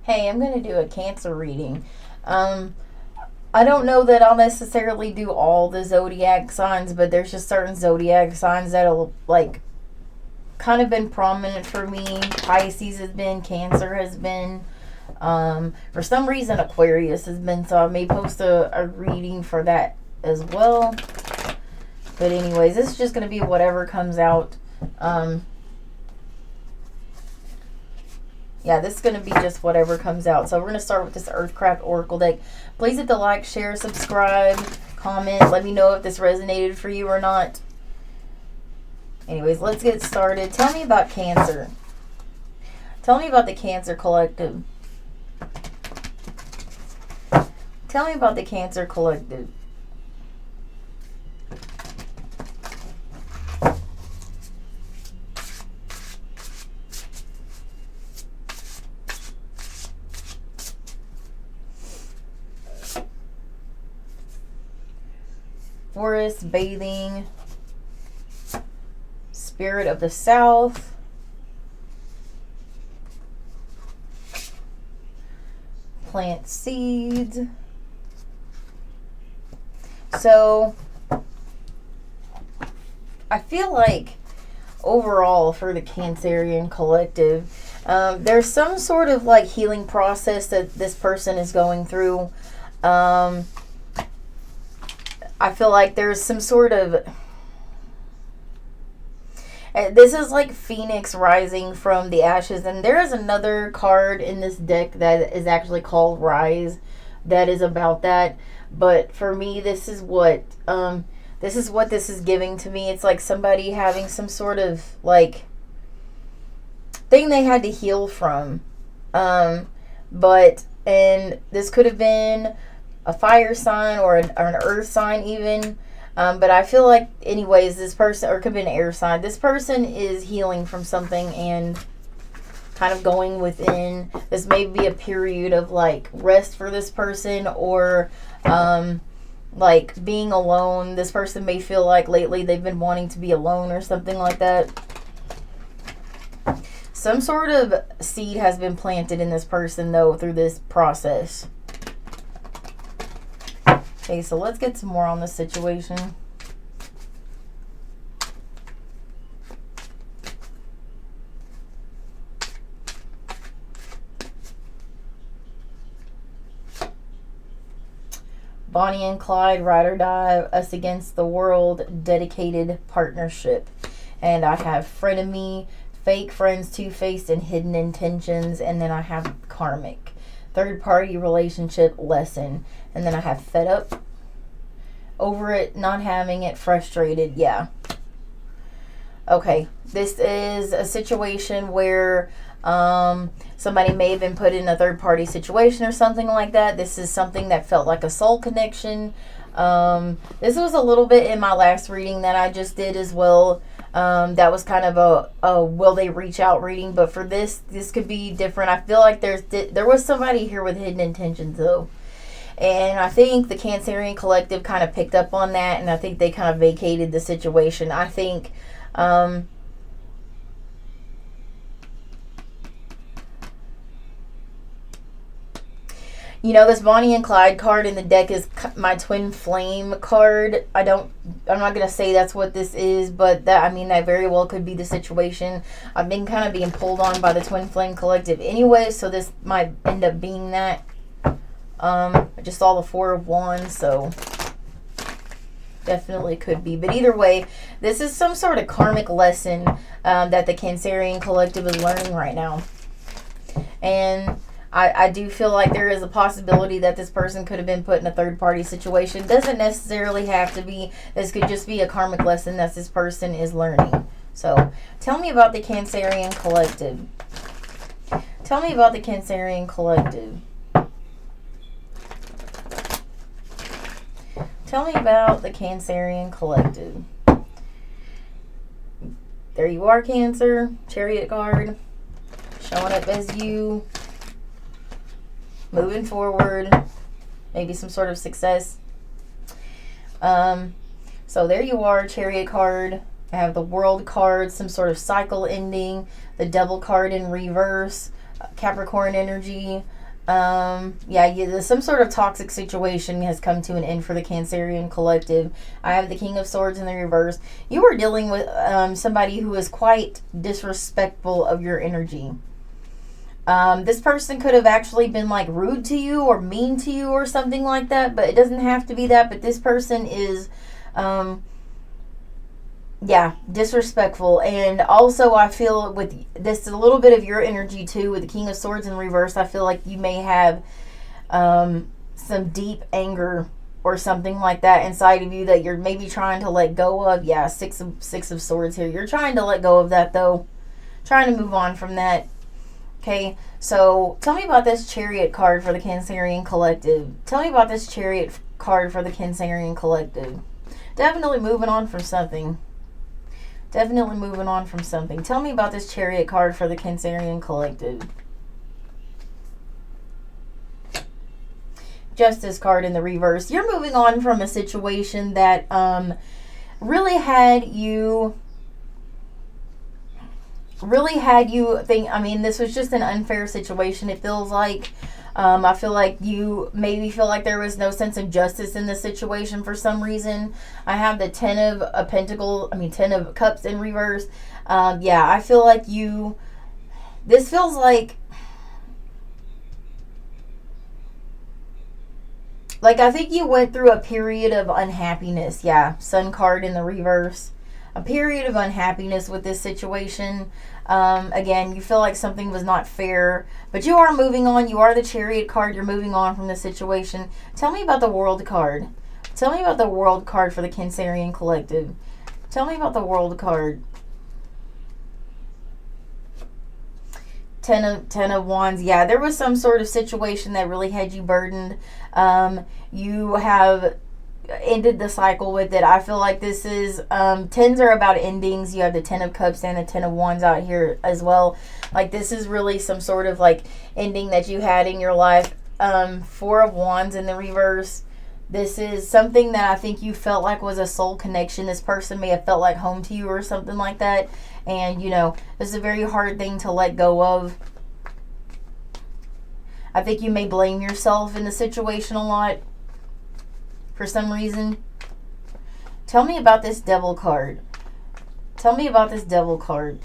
Hey, I'm going to do a Cancer reading. Um, I don't know that I'll necessarily do all the zodiac signs, but there's just certain zodiac signs that'll like kind of been prominent for me. Pisces has been, Cancer has been. For some reason, Aquarius has been, so I may post a reading for that as well. But anyways, this is just going to be whatever comes out. Um, yeah, this is going to be just whatever comes out. So we're going to start with this Earthcraft Oracle deck. Please hit the like, share, subscribe, comment. Let me know if this resonated for you or not. Anyways, let's get started. Tell me about Cancer. Tell me about the Cancer Collective. Tell me about the Cancer Collective. Forest, bathing, spirit of the South, plant seeds. So I feel like overall for the Cancerian collective, there's some sort of like healing process that this person is going through. I feel like there's some sort of, this is like Phoenix rising from the ashes, and there is another card in this deck that is actually called Rise that is about that. But for me, this is what this is giving to me. It's like somebody having some sort of like thing they had to heal from. But and this could have been a fire sign or an earth sign even. But I feel like anyways, this person, or it could be an air sign, this person is healing from something and kind of going within. This may be a period of like rest for this person, or like being alone. This person may feel like lately they've been wanting to be alone or something like that. Some sort of seed has been planted in this person though through this process. Okay, so let's get some more on this situation. Bonnie and Clyde, ride or die, us against the world, dedicated partnership. And I have frenemy, fake friends, two-faced, and hidden intentions. And then I have karmic, third-party relationship lesson. And then I have fed up, over it, not having it, frustrated. Yeah. Okay. This is a situation where somebody may have been put in a third-party situation or something like that. This is something that felt like a soul connection. This was a little bit in my last reading that I just did as well. That was kind of a will they reach out reading, but for this could be different. I feel like there was somebody here with hidden intentions though. And I think the Cancerian collective kind of picked up on that, and I think they kind of vacated the situation. I think this Bonnie and Clyde card in the deck is my twin flame card. I'm not going to say that's what this is, but that very well could be the situation. I've been kind of being pulled on by the twin flame collective anyway, so this might end up being that. I just saw the Four of Wands, so definitely could be. But either way, this is some sort of karmic lesson that the Cancerian collective is learning right now. And I do feel like there is a possibility that this person could have been put in a third-party situation. Doesn't necessarily have to be. This could just be a karmic lesson that this person is learning. So, tell me about the Cancerian collective. Tell me about the Cancerian collective. Tell me about the Cancerian collective. There you are, Cancer. Chariot card. Showing up as you. Moving forward. Maybe some sort of success. So there you are, Chariot card. I have the World card, some sort of cycle ending. The Devil card in reverse. Capricorn energy. Yeah, some sort of toxic situation has come to an end for the Cancerian collective. I have the King of Swords in the reverse. You are dealing with somebody who is quite disrespectful of your energy. This person could have actually been like rude to you or mean to you or something like that, but it doesn't have to be that. But this person is yeah, disrespectful. And also I feel with this a little bit of your energy too, with the King of Swords in reverse. I feel like you may have some deep anger or something like that inside of you that you're maybe trying to let go of. Yeah, six of swords here. You're trying to let go of that though, trying to move on from that. Okay, so tell me about this Chariot card for the Cancerian collective. Tell me about this Chariot card for the Cancerian collective. Definitely moving on from something. Definitely moving on from something. Tell me about this Chariot card for the Cancerian collective. Justice card in the reverse. You're moving on from a situation that really had you think, I mean, this was just an unfair situation. It feels like I feel like you maybe feel like there was no sense of justice in this situation for some reason. I have the Ten of Cups in reverse. Yeah, I feel like this feels like I think you went through a period of unhappiness. Yeah, Sun card in the reverse. A period of unhappiness with this situation. Again, you feel like something was not fair, but you are moving on. You are the Chariot card. You're moving on from the situation. Tell me about the World card. Tell me about the World card for the Cancerian collective. Tell me about the World card. Ten of Wands. Yeah, there was some sort of situation that really had you burdened. You have ended the cycle with it. I feel like this is tens are about endings. You have the Ten of Cups and the Ten of Wands out here as well. Like this is really some sort of like ending that you had in your life. Four of Wands in the reverse. This is something that I think you felt like was a soul connection. This person may have felt like home to you or something like that. And you know, this is a very hard thing to let go of. I think you may blame yourself in the situation a lot for some reason. Tell me about this Devil card. Tell me about this Devil card.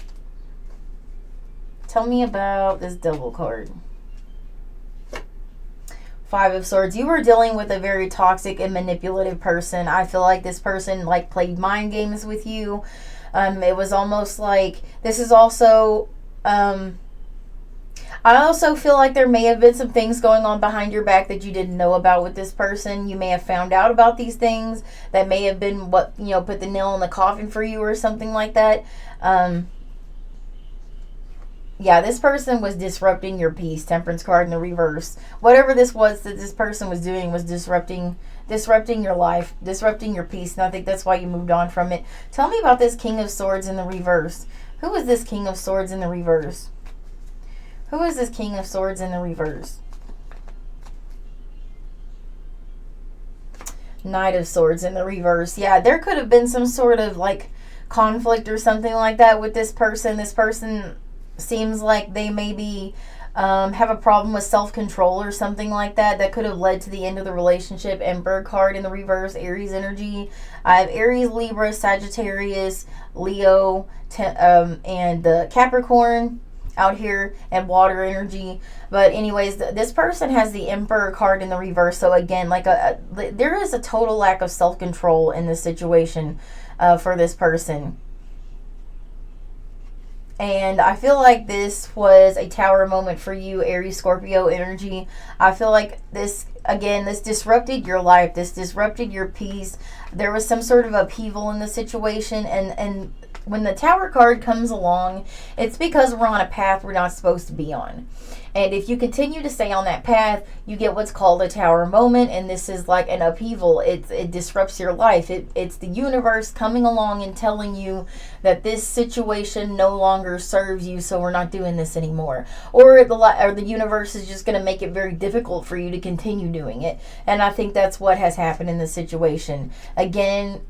Tell me about this Devil card. Five of Swords. You were dealing with a very toxic and manipulative person. I feel like this person like played mind games with you. It was almost like this is also I also feel like there may have been some things going on behind your back that you didn't know about with this person. You may have found out about these things that may have been what, you know, put the nail in the coffin for you or something like that. Yeah, this person was disrupting your peace. Temperance card in the reverse. Whatever this was that this person was doing was disrupting your life, disrupting your peace. And I think that's why you moved on from it. Tell me about this King of Swords in the reverse. Who is this King of Swords in the reverse? Who is this King of Swords in the reverse? Knight of Swords in the reverse. Yeah, there could have been some sort of like conflict or something like that with this person. This person seems like they maybe have a problem with self-control or something like that. That could have led to the end of the relationship. Emperor card in the reverse. Aries energy. I have Aries, Libra, Sagittarius, Leo, and Capricorn out here, and water energy. But anyways, this person has the Emperor card in the reverse. So again, like there is a total lack of self-control in this situation for this person. And I feel like this was a tower moment for you, Aries, Scorpio energy. I feel like this, again, this disrupted your life. This disrupted your peace. There was some sort of upheaval in the situation. And when the Tower card comes along, it's because we're on a path we're not supposed to be on. And if you continue to stay on that path, you get what's called a Tower moment. And this is like an upheaval. It disrupts your life. It's the universe coming along and telling you that this situation no longer serves you, so we're not doing this anymore. Or the universe is just going to make it very difficult for you to continue doing it. And I think that's what has happened in this situation. Again,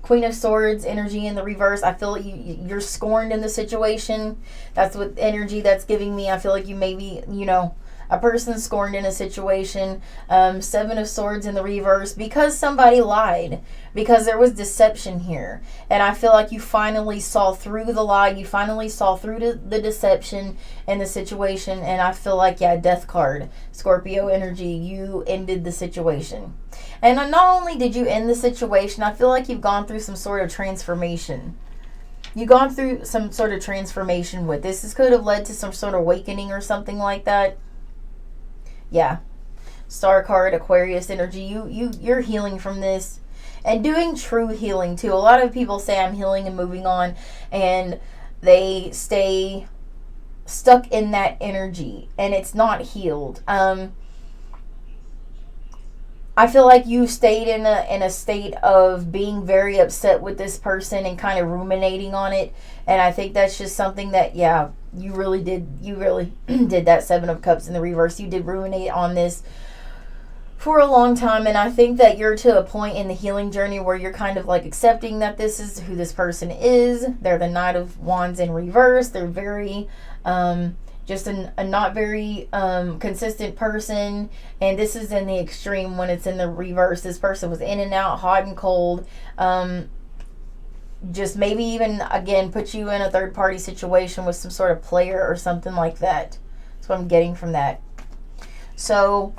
Queen of Swords energy in the reverse. I feel like you're scorned in the situation. That's what energy that's giving me. I feel like you maybe, a person scorned in a situation. Seven of Swords in the reverse because somebody lied, because there was deception here. And I feel like you finally saw through the lie. You finally saw through the deception in the situation. And I feel like, Death card, Scorpio energy, you ended the situation. And not only did you end the situation, I feel like you've gone through some sort of transformation. You've gone through some sort of transformation with this. This could have led to some sort of awakening or something like that. Yeah. Star card, Aquarius energy. You're healing from this. And doing true healing too. A lot of people say I'm healing and moving on, and they stay stuck in that energy and it's not healed. I feel like you stayed in a state of being very upset with this person and kind of ruminating on it. And I think that's just something that, you really did did that. Seven of Cups in the reverse. You did ruminate on this for a long time. And I think that you're to a point in the healing journey where you're kind of like accepting that this is who this person is. They're the Knight of Wands in reverse. They're very, just a not very consistent person. And this is in the extreme when it's in the reverse. This person was in and out, hot and cold. Just maybe even, again, put you in a third party situation with some sort of player or something like that. That's what I'm getting from that. So,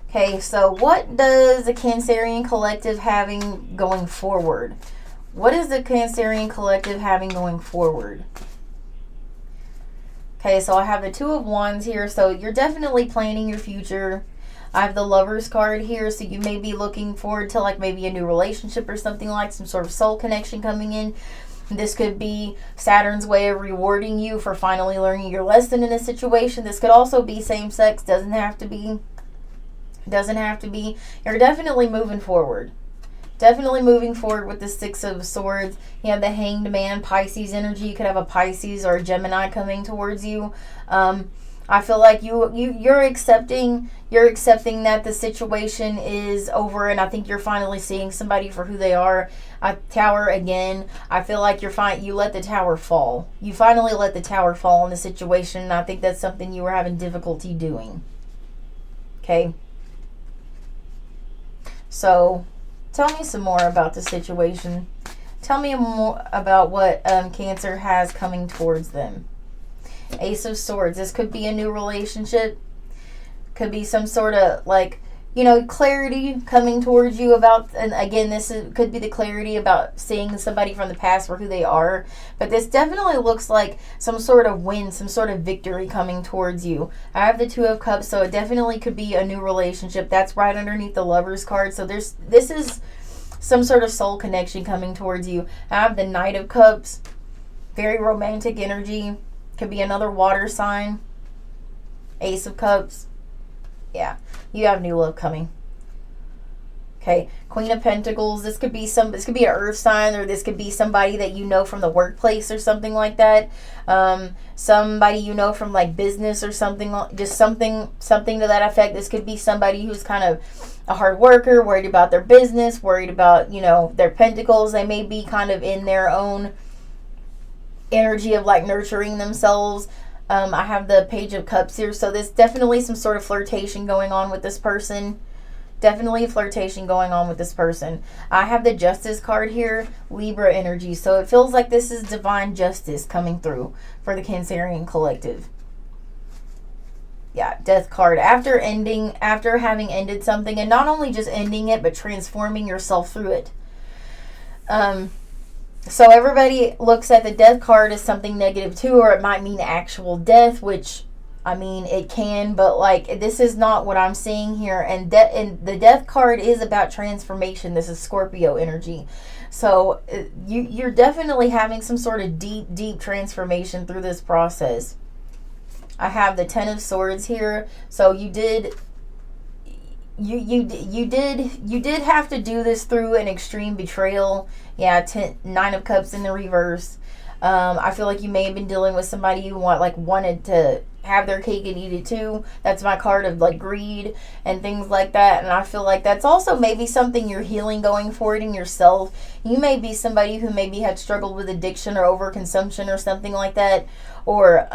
okay, so what does the Cancerian collective having going forward? What is the Cancerian collective having going forward? Okay, so I have the Two of Wands here. So you're definitely planning your future. I have the Lovers card here. So you may be looking forward to like maybe a new relationship or something, like some sort of soul connection coming in. This could be Saturn's way of rewarding you for finally learning your lesson in a situation. This could also be same sex. Doesn't have to be. You're definitely moving forward. Definitely moving forward with the Six of Swords. You have the Hanged Man, Pisces energy. You could have a Pisces or a Gemini coming towards you. I feel like you're accepting that the situation is over, and I think you're finally seeing somebody for who they are. Tower again. I feel like you let the tower fall. You finally let the tower fall in the situation, and I think that's something you were having difficulty doing. Okay. So, tell me some more about the situation. Tell me more about what Cancer has coming towards them. Ace of Swords. This could be a new relationship. Could be some sort of like, clarity coming towards you about, and again, could be the clarity about seeing somebody from the past for who they are. But this definitely looks like some sort of win, some sort of victory coming towards you. I have the Two of Cups, so it definitely could be a new relationship. That's right underneath the Lovers card. So this is some sort of soul connection coming towards you. I have the Knight of Cups. Very romantic energy. Could be another water sign. Ace of Cups. Yeah, you have new love coming. Okay, Queen of Pentacles. This could be an earth sign, or this could be somebody that you know from the workplace or something like that. Somebody you know from like business or something, just something to that effect. This could be somebody who's kind of a hard worker, worried about their business, worried about, their pentacles. They may be kind of in their own energy of like nurturing themselves. I have the Page of Cups here, so there's definitely some sort of flirtation going on with this person. Definitely flirtation going on with this person. I have the Justice card here, Libra energy, so it feels like this is divine justice coming through for the Cancerian collective. Yeah, Death card. After having ended something, and not only just ending it, but transforming yourself through it. So everybody looks at the Death card as something negative too, or it might mean actual death, which, it can, but like, this is not what I'm seeing here. And the Death card is about transformation. This is Scorpio energy. So you're definitely having some sort of deep transformation through this process. I have the Ten of Swords here. So you did have to do this through an extreme betrayal. Yeah, Nine of Cups in the reverse. I feel like you may have been dealing with somebody you wanted to have their cake and eat it too. That's my card of like greed and things like that. And I feel like that's also maybe something you're healing going forward in yourself. You may be somebody who maybe had struggled with addiction or overconsumption or something like that. Or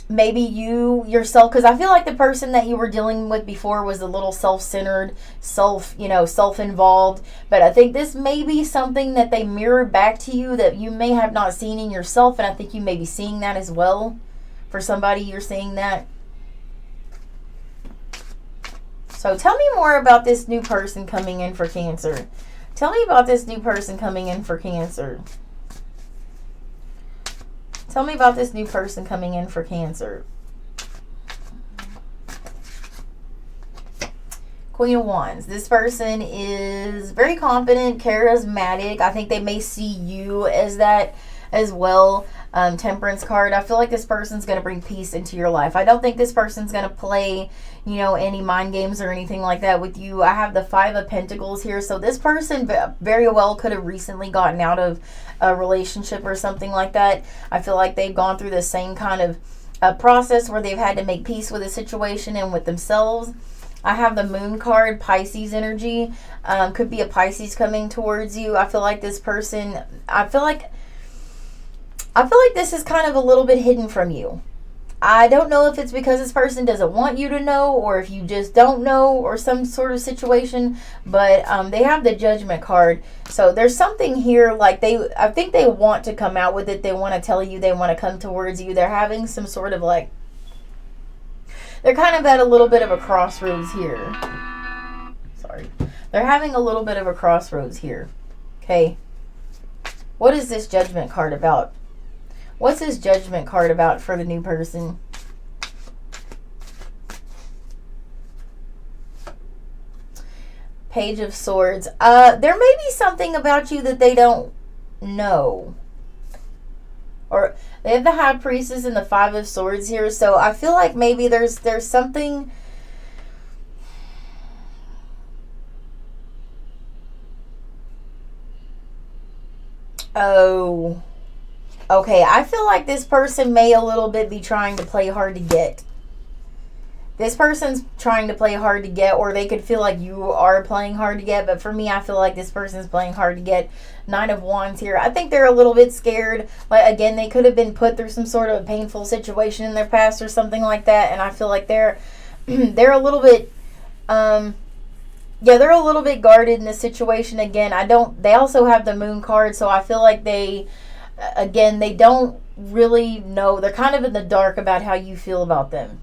maybe you yourself, because I feel like the person that you were dealing with before was a little self-centered, self-involved. But I think this may be something that they mirrored back to you that you may have not seen in yourself, and I think you may be seeing that as well. For somebody, you're seeing that. So tell me more about this new person coming in for Cancer. Tell me about this new person coming in for Cancer. Tell me about this new person coming in for Cancer. Queen of Wands. This person is very confident, charismatic. I think they may see you as that as well. Temperance card. I feel like this person's going to bring peace into your life. I don't think this person's going to play, any mind games or anything like that with you. I have the Five of Pentacles here. So this person very well could have recently gotten out of a relationship or something like that. I feel like they've gone through the same kind of process where they've had to make peace with a situation and with themselves. I have the Moon card, Pisces energy. Could be a Pisces coming towards you. I feel like this person, I feel like this is kind of a little bit hidden from you. I don't know if it's because this person doesn't want you to know, or if you just don't know, or some sort of situation, but they have the Judgment card. So there's something here, like I think they want to come out with it. They want to tell you, they want to come towards you. They're having some sort of they're kind of at a little bit of a crossroads here. Sorry. They're having a little bit of a crossroads here. Okay. What is this Judgment card about? What's this Judgment card about for the new person? Page of Swords. There may be something about you that they don't know. Or they have the High Priestess and the Five of Swords here. So I feel like maybe there's something. Oh. Okay, I feel like this person may a little bit be trying to play hard to get. This person's trying to play hard to get, or they could feel like you are playing hard to get. But for me, I feel like this person's playing hard to get. Nine of Wands here. I think they're a little bit scared. Like, again, they could have been put through some sort of painful situation in their past or something like that. And I feel like they're a little bit, they're a little bit guarded in this situation. Again, they also have the Moon card. So I feel like they don't really know. They're kind of in the dark about how you feel about them.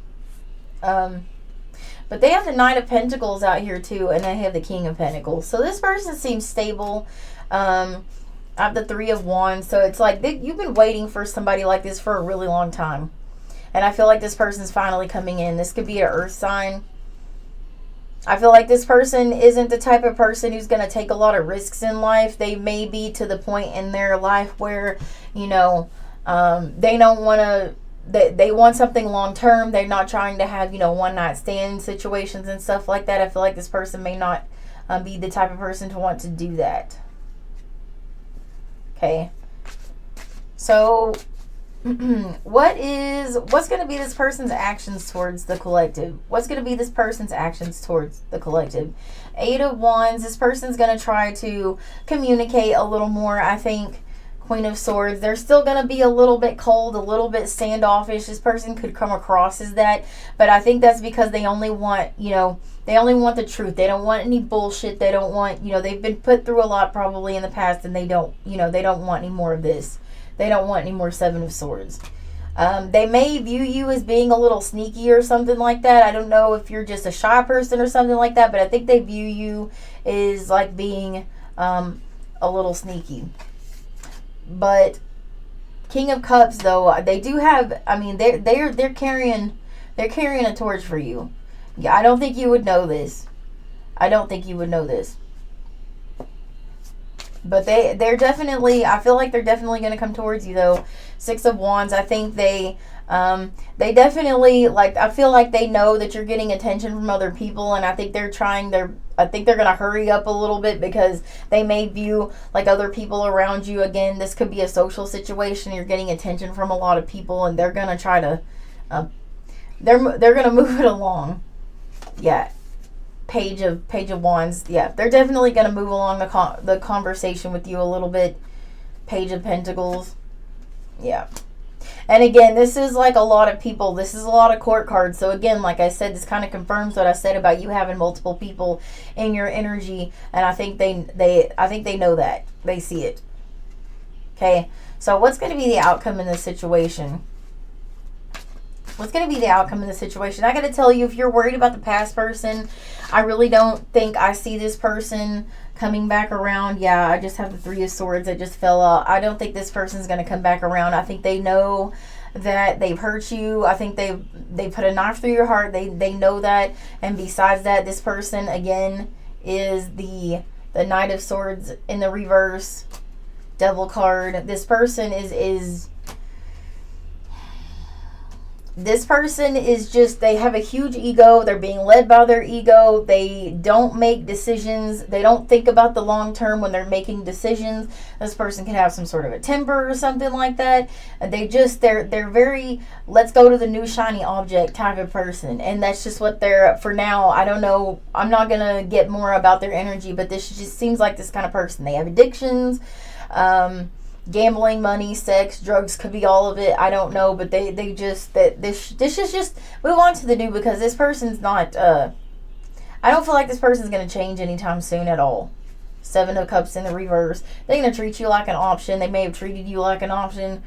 But they have the Knight of Pentacles out here too, and they have the King of Pentacles. So this person seems stable. I have the Three of Wands. So it's like you've been waiting for somebody like this for a really long time. And I feel like this person's finally coming in. This could be an earth sign. I feel like this person isn't the type of person who's going to take a lot of risks in life. They may be to the point in their life where, they don't want to, they want something long term. They're not trying to have, one night stand situations and stuff like that. I feel like this person may not be the type of person to want to do that. Okay. So what's going to be this person's actions towards the collective? What's going to be this person's actions towards the collective? Eight of Wands. This person's going to try to communicate a little more, I think. Queen of Swords. They're still going to be a little bit cold, a little bit standoffish. This person could come across as that, but I think that's because they only want, they only want the truth. They don't want any bullshit. They don't want, they've been put through a lot probably in the past, and they don't want any more of this. They don't want any more Seven of Swords. They may view you as being a little sneaky or something like that. I don't know if you're just a shy person or something like that, but I think they view you as like being a little sneaky. But King of Cups, though, they do have, they're carrying a torch for you. Yeah, I don't think you would know this. But they're definitely, I feel like they're definitely going to come towards you though. Six of Wands, I think they definitely, like, I feel like they know that you're getting attention from other people, and I think they're I think they're going to hurry up a little bit because they may view like other people around you. Again, this could be a social situation. You're getting attention from a lot of people, and they're going to try to, they're going to move it along. Yeah. Page of Wands. Yeah, they're definitely going to move along the conversation with you a little bit. Page of Pentacles. Yeah. And again, this is like a lot of people. This is a lot of court cards. So again, like I said, this kind of confirms what I said about you having multiple people in your energy. And I think I think they know that. They see it. Okay. So what's going to be the outcome in this situation? What's going to be the outcome in the situation? I got to tell you, if you're worried about the past person, I really don't think I see this person coming back around. Yeah, I just have the Three of Swords that just fell out. I don't think this person's going to come back around. I think they know that they've hurt you. I think they put a knife through your heart. They know that. And besides that, this person, again, is the Knight of Swords in the reverse. Devil card. This person is this person is just, they have a huge ego. They're being led by their ego. They don't make decisions. They don't think about the long term when they're making decisions. This person can have some sort of a temper or something like that. They're very, let's go to the new shiny object type of person. And that's just what they're, for now. I don't know. I'm not going to get more about their energy, but this just seems like this kind of person. They have addictions. Gambling, money, sex, drugs, could be all of it. I don't know, but they just, that this is just, move on to the new, because this person's not, I don't feel like this person's going to change anytime soon at all. Seven of Cups in the reverse. They're going to treat you like an option. They may have treated you like an option.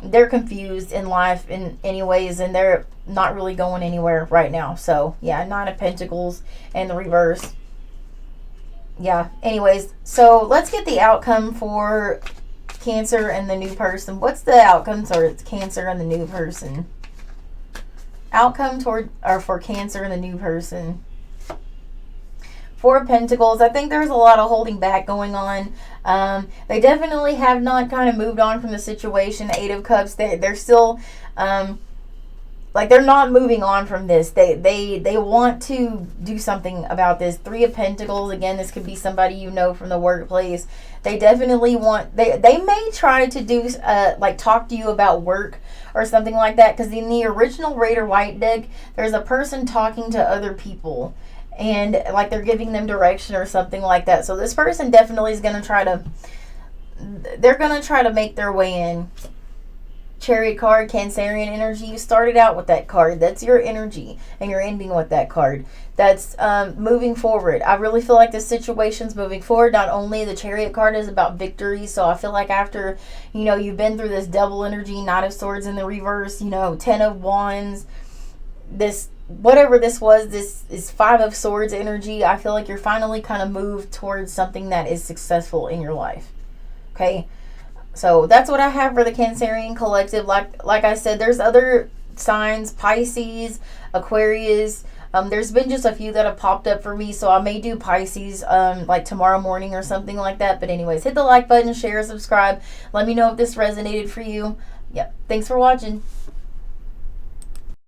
They're confused in life in any ways, and they're not really going anywhere right now. So, yeah, Nine of Pentacles in the reverse. Yeah, anyways, so let's get the outcome for Cancer and the new person. What's the outcome for Cancer and the new person? Outcome for Cancer and the new person. Four of Pentacles. I think there's a lot of holding back going on. They definitely have not kind of moved on from the situation. Eight of Cups. They're still like, they're not moving on from this. They want to do something about this. Three of Pentacles. Again, this could be somebody you know from the workplace. They definitely want, they may try to do, like, talk to you about work or something like that. Because in the original Raider White deck, there's a person talking to other people. And, like, they're giving them direction or something like that. So this person definitely is going to try to, they're going to try to make their way in. Chariot card, Cancerian energy. You started out with that card. That's your energy. And you're ending with that card. That's moving forward. I really feel like this situation's moving forward. Not only the Chariot card is about victory. So I feel like after, you've been through this double energy, Knight of Swords in the reverse, Ten of Wands, this, whatever this was, this is Five of Swords energy. I feel like you're finally kind of moved towards something that is successful in your life. Okay. So that's what I have for the Cancerian collective. Like I said, there's other signs, Pisces, Aquarius. There's been just a few that have popped up for me, so I may do Pisces like tomorrow morning or something like that. But anyways, hit the like button, share, subscribe. Let me know if this resonated for you. Yep. Thanks for watching.